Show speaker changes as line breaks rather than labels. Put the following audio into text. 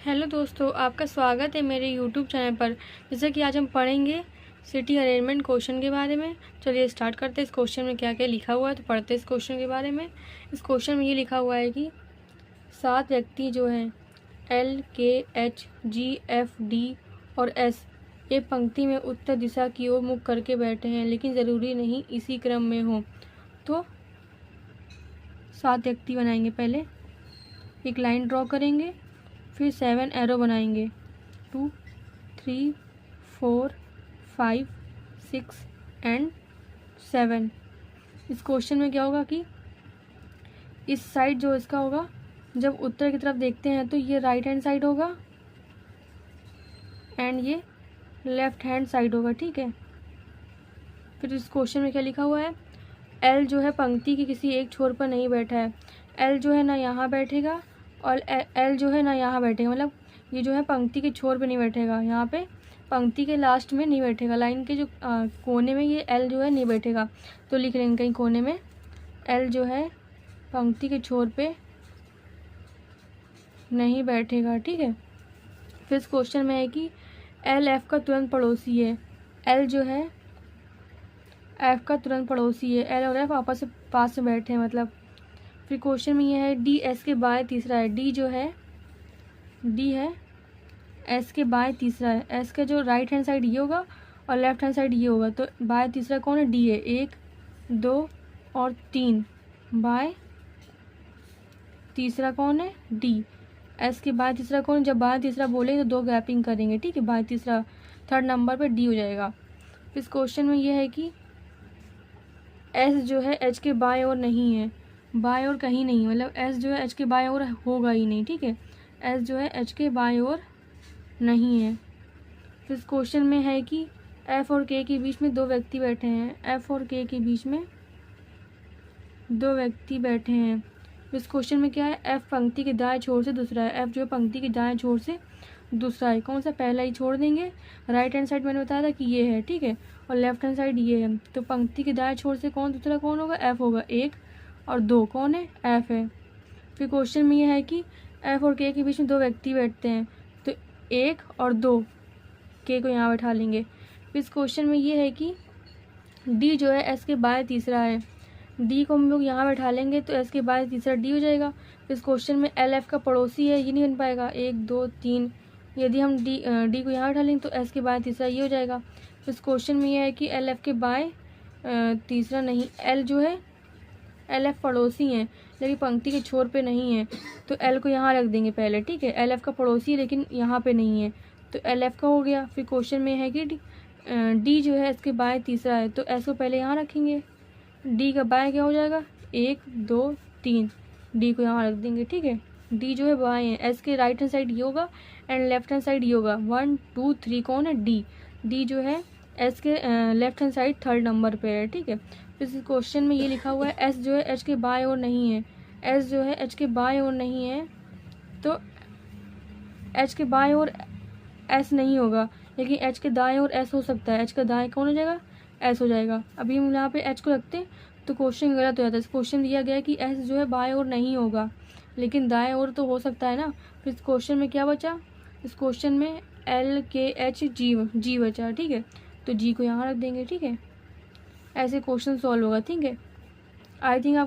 Hello दोस्तों, आपका स्वागत है मेरे यूट्यूब चैनल पर। जैसे कि आज हम पढ़ेंगे सिटी अरेंजमेंट क्वेश्चन के बारे में। चलिए स्टार्ट करते हैं। इस क्वेश्चन में क्या क्या लिखा हुआ है तो पढ़ते हैं इस क्वेश्चन के बारे में। इस क्वेश्चन में ये लिखा हुआ है कि 7 व्यक्ति जो हैं LKHGFD और S एक पंक्ति में उत्तर दिशा की ओर मुख करके बैठे हैं, लेकिन ज़रूरी नहीं इसी क्रम में हो। तो 7 व्यक्ति बनाएंगे। पहले एक लाइन ड्रॉ करेंगे, फिर 7 एरो बनाएंगे। 2, 3, 4, 5, 6 एंड 7। इस क्वेश्चन में क्या होगा कि इस साइड जो इसका होगा, जब उत्तर की तरफ देखते हैं तो ये राइट हैंड साइड होगा एंड ये लेफ्ट हैंड साइड होगा। ठीक है। फिर इस क्वेश्चन में क्या लिखा हुआ है, एल जो है पंक्ति के किसी एक छोर पर नहीं बैठा है। एल जो है ना यहाँ बैठेगा और एल जो है ना यहाँ बैठेगा, मतलब ये जो है पंक्ति के छोर पे नहीं बैठेगा, यहाँ पे पंक्ति के लास्ट में नहीं बैठेगा। लाइन के जो कोने में ये एल जो है नहीं बैठेगा। तो लिख लेंगे कहीं कोने में एल जो है पंक्ति के छोर पे नहीं बैठेगा। ठीक है। फिर इस क्वेश्चन में है कि एल एफ का तुरंत पड़ोसी है। एल जो है एफ का तुरंत पड़ोसी है। एल और एफ आपस में पास में बैठे हैं मतलब। फिर क्वेश्चन में ये है डी एस के बाएं तीसरा है। डी जो है डी है एस के बाएं तीसरा है। एस का जो राइट हैंड साइड ये होगा और लेफ्ट हैंड साइड ये होगा। तो बाएं तीसरा कौन है, डी है। 1, 2 और 3 बाएं तीसरा कौन है, डी। एस के बाएं तीसरा कौन है, जब बाएं तीसरा बोलेंगे तो 2 गैपिंग करेंगे। ठीक है। बाएं तीसरा थर्ड नंबर पे डी हो जाएगा। इस क्वेश्चन में ये है कि एस जो है एच के बाएं ओर नहीं है। बाएं ओर कहीं नहीं, मतलब एस जो है एच के बाएं ओर होगा ही नहीं। ठीक है। एस जो है एच के बाएं ओर नहीं है। फिर इस क्वेश्चन में है कि एफ और के के बीच में 2 व्यक्ति बैठे हैं। एफ और के के बीच में 2 व्यक्ति बैठे हैं। इस क्वेश्चन में क्या है, एफ पंक्ति के दाएं छोर से दूसरा है। एफ जो है पंक्ति के दाएं छोर से दूसरा है। कौन सा, पहला ही छोड़ देंगे। राइट हैंड साइड मैंने बताया था कि ये है। ठीक है। और लेफ्ट हैंड साइड ये है। तो पंक्ति के दाएं छोर से दूसरा कौन होगा, एफ होगा। 1 और 2 कौन है, एफ है। फिर क्वेश्चन में ये है कि एफ और के बीच में 2 व्यक्ति बैठते हैं। तो 1 और 2 के को यहाँ बैठा लेंगे। फिर इस क्वेश्चन में ये है कि डी जो है एस के बाएं तीसरा है। डी को हम लोग यहाँ बैठा लेंगे तो एस के बाएं तीसरा डी हो जाएगा। फिर इस क्वेश्चन में एल एफ का पड़ोसी है, ये नहीं बन पाएगा। 1, 2, 3। यदि हम डी को यहाँ बैठा लेंगे तो एस के बाएं तीसरा ये हो जाएगा। फिर इस क्वेश्चन में ये है कि एल एफ के बाएं तीसरा नहीं, एल जो है एल एफ पड़ोसी हैं लेकिन पंक्ति के छोर पे नहीं है। तो एल को यहाँ रख देंगे पहले। ठीक है। एल एफ का पड़ोसी है लेकिन यहाँ पे नहीं है, तो एल एफ का हो गया। फिर क्वेश्चन में है कि डी जो है इसके बाएं तीसरा है, तो एस को पहले यहाँ रखेंगे। डी का बाएं क्या हो जाएगा, 1, 2, 3। डी को यहाँ रख देंगे। ठीक है। डी जो है बाएं है। एस के राइट हैंड साइड ये होगा एंड लेफ्ट हैंड साइड ये होगा। 1, 2, 3 कौन है, डी। डी जो है एस के left hand side third number पे है। ठीक है। इस क्वेश्चन में ये लिखा हुआ है एस जो है एच के बाएं ओर नहीं है। एस जो है एच के बाएं ओर नहीं है, तो एच के बाएं ओर एस नहीं होगा, लेकिन एच के दाएं ओर एस हो सकता है। एच का दाएं कौन हो जाएगा, एस हो जाएगा। अभी हम यहाँ पे एच को रखते तो क्वेश्चन गलत हो जाता है। इस क्वेश्चन दिया गया है कि एस जो है बाएं ओर नहीं होगा, लेकिन दाएं ओर तो हो सकता है ना। फिर इस क्वेश्चन में क्या बचा, इस क्वेश्चन में LKHG बचा। ठीक है। तो जी को यहाँ रख देंगे। ठीक है। ऐसे क्वेश्चन सॉल्व होगा। ठीक है। आई थिंक आप